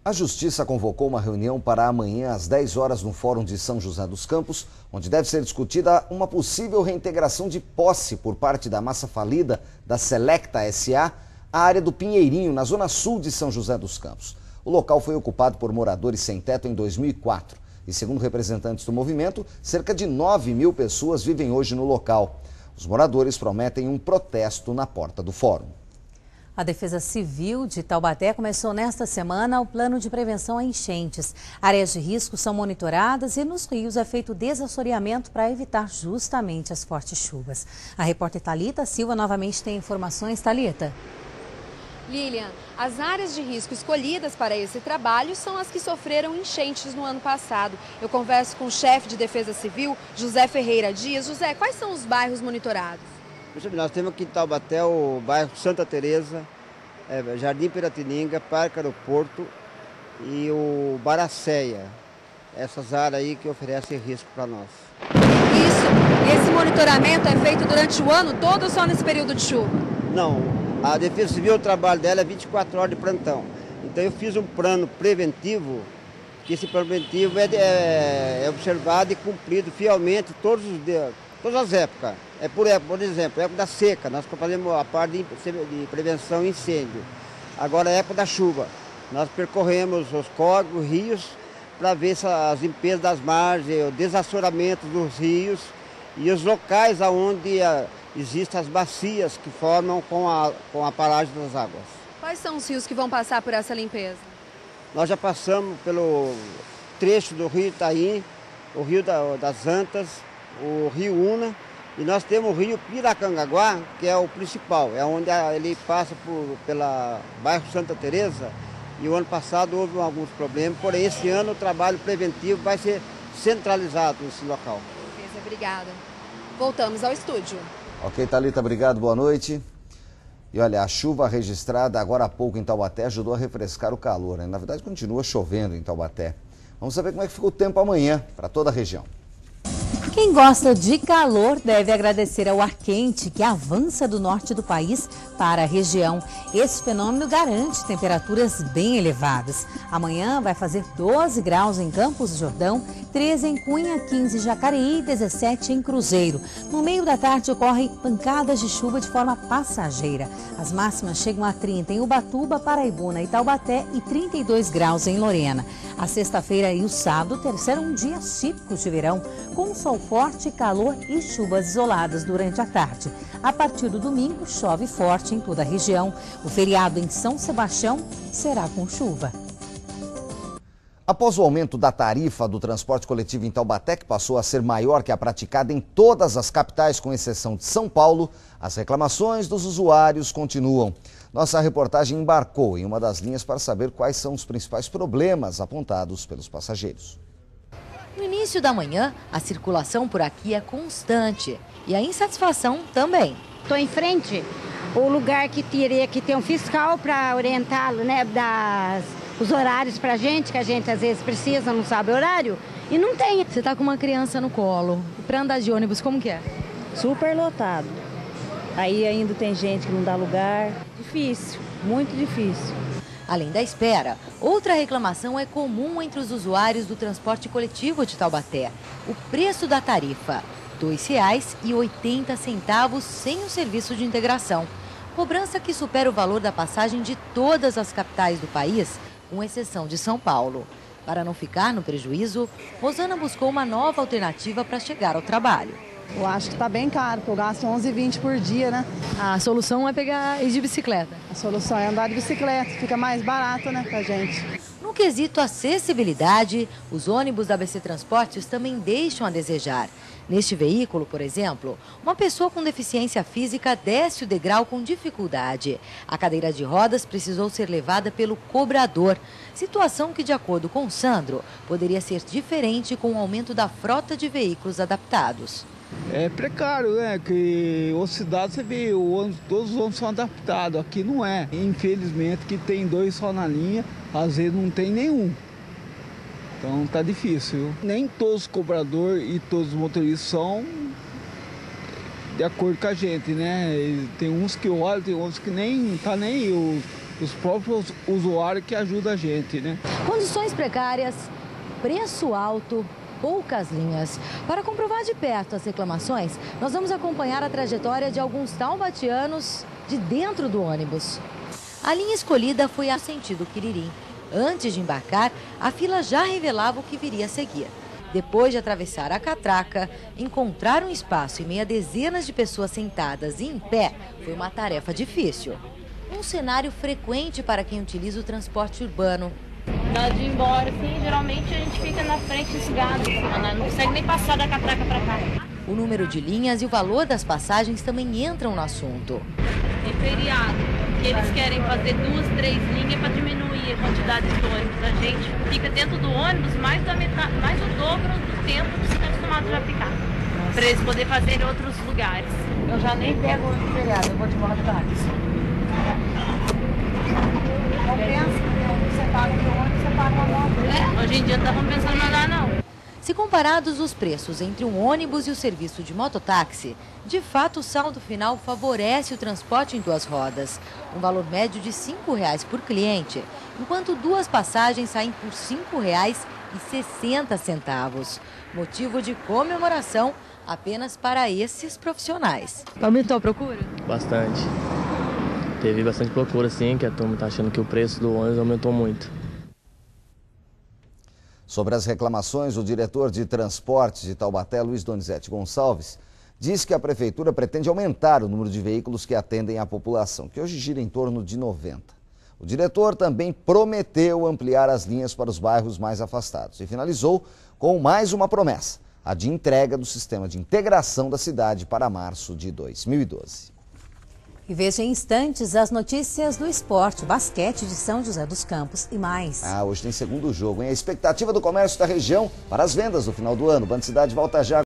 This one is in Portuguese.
A Justiça convocou uma reunião para amanhã às 10 horas no Fórum de São José dos Campos, onde deve ser discutida uma possível reintegração de posse por parte da massa falida da Selecta S.A. à área do Pinheirinho, na zona sul de São José dos Campos. O local foi ocupado por moradores sem teto em 2004 e, segundo representantes do movimento, cerca de 9.000 pessoas vivem hoje no local. Os moradores prometem um protesto na porta do fórum. A Defesa Civil de Taubaté começou nesta semana o plano de prevenção a enchentes. Áreas de risco são monitoradas e nos rios é feito desassoreamento para evitar justamente as fortes chuvas. A repórter Thalita Silva novamente tem informações. Thalita. Lilian, as áreas de risco escolhidas para esse trabalho são as que sofreram enchentes no ano passado. Eu converso com o chefe de Defesa Civil, José Ferreira Dias. José, quais são os bairros monitorados? Nós temos aqui em Taubaté o bairro Santa Teresa, Jardim Piratininga, Parque Aeroporto e o Baracéia. Essas áreas aí que oferecem risco para nós. Esse monitoramento é feito durante o ano todo ou só nesse período de chuva? Não, a Defesa Civil, o trabalho dela é 24 horas de plantão. Então eu fiz um plano preventivo, que esse plano preventivo é observado e cumprido fielmente todas as épocas. Por exemplo, época da seca, nós fazemos a parte de prevenção incêndio. Agora é época da chuva, nós percorremos os córregos, rios, para ver as limpezas das margens, o desassoramento dos rios e os locais onde existem as bacias que formam com a paragem das águas. Quais são os rios que vão passar por essa limpeza? Nós já passamos pelo trecho do rio Itaim, o rio das Antas, o rio Una, e nós temos o rio Piracangaguá, que é o principal, é onde ele passa pela bairro Santa Teresa, e o ano passado houve alguns problemas, porém esse ano o trabalho preventivo vai ser centralizado nesse local. Obrigada. Voltamos ao estúdio. Ok, Thalita, obrigado, boa noite. E olha, a chuva registrada agora há pouco em Taubaté ajudou a refrescar o calor, né? Na verdade, continua chovendo em Taubaté. Vamos saber como é que ficou o tempo amanhã para toda a região. Quem gosta de calor deve agradecer ao ar quente que avança do norte do país para a região. Esse fenômeno garante temperaturas bem elevadas. Amanhã vai fazer 12 graus em Campos do Jordão, 13 em Cunha, 15 em Jacareí e 17 em Cruzeiro. No meio da tarde ocorrem pancadas de chuva de forma passageira. As máximas chegam a 30 em Ubatuba, Paraibuna e Taubaté e 32 graus em Lorena. A sexta-feira e o sábado serão dias típicos de verão, com sol forte, calor e chuvas isoladas durante a tarde. A partir do domingo, chove forte em toda a região. O feriado em São Sebastião será com chuva. Após o aumento da tarifa do transporte coletivo em Taubaté, que passou a ser maior que a praticada em todas as capitais, com exceção de São Paulo, as reclamações dos usuários continuam. Nossa reportagem embarcou em uma das linhas para saber quais são os principais problemas apontados pelos passageiros. No início da manhã, a circulação por aqui é constante e a insatisfação também. Estou em frente ao lugar que teria que ter um fiscal para orientá-lo, né, os horários para a gente, que a gente às vezes precisa, não sabe o horário, e não tem. Você está com uma criança no colo, para andar de ônibus, como que é? Super lotado. Aí ainda tem gente que não dá lugar. Difícil, muito difícil. Além da espera, outra reclamação é comum entre os usuários do transporte coletivo de Taubaté. O preço da tarifa, R$ 2,80 sem o serviço de integração. Cobrança que supera o valor da passagem de todas as capitais do país, com exceção de São Paulo. Para não ficar no prejuízo, Rosana buscou uma nova alternativa para chegar ao trabalho. Eu acho que está bem caro, porque eu gasto 11,20 por dia, né? A solução é ir de bicicleta. A solução é andar de bicicleta, fica mais barato, né, pra gente. No quesito acessibilidade, os ônibus da ABC Transportes também deixam a desejar. Neste veículo, por exemplo, uma pessoa com deficiência física desce o degrau com dificuldade. A cadeira de rodas precisou ser levada pelo cobrador, situação que, de acordo com Sandro, poderia ser diferente com o aumento da frota de veículos adaptados. É precário, né? Que outra cidade você vê, todos os ônibus são adaptados, aqui não é. Infelizmente que tem 2 só na linha, às vezes não tem nenhum. Então tá difícil. Nem todos os cobradores e todos os motoristas são de acordo com a gente, né? Tem uns que olham, tem outros que nem tá nem aí. os próprios usuários que ajudam a gente, né? Condições precárias, preço alto, poucas linhas. Para comprovar de perto as reclamações, nós vamos acompanhar a trajetória de alguns taubatianos de dentro do ônibus. A linha escolhida foi a sentido Quiririm. Antes de embarcar, a fila já revelava o que viria a seguir. Depois de atravessar a catraca, encontrar um espaço em meio a dezenas de pessoas sentadas e em pé foi uma tarefa difícil. Um cenário frequente para quem utiliza o transporte urbano. Na hora de ir embora, assim, geralmente a gente fica na frente enxugado, não consegue nem passar da catraca para cá. O número de linhas e o valor das passagens também entram no assunto. Tem feriado, que eles querem fazer 2, 3 linhas para diminuir a quantidade de ônibus. A gente fica dentro do ônibus mais o dobro do tempo que você está acostumado já a ficar, para eles poderem fazer em outros lugares. Eu já nem pego o feriado, eu vou de moto táxi. Você paga o ônibus, você paga uma moto. Hoje em dia não estamos pensando em andar, não. Se comparados os preços entre um ônibus e o serviço de mototáxi, de fato o saldo final favorece o transporte em duas rodas. Um valor médio de R$ 5,00 por cliente, enquanto 2 passagens saem por R$ 5,60. Motivo de comemoração apenas para esses profissionais. Aumentou a procura? Bastante. Teve bastante procura, sim, que a turma está achando que o preço do ônibus aumentou muito. Sobre as reclamações, o diretor de transportes de Taubaté, Luiz Donizete Gonçalves, diz que a prefeitura pretende aumentar o número de veículos que atendem a população, que hoje gira em torno de 90. O diretor também prometeu ampliar as linhas para os bairros mais afastados e finalizou com mais uma promessa, a de entrega do sistema de integração da cidade para março de 2012. E veja em instantes as notícias do esporte, basquete de São José dos Campos e mais. Hoje tem segundo jogo, hein? A expectativa do comércio da região para as vendas no final do ano. Band Cidade volta já.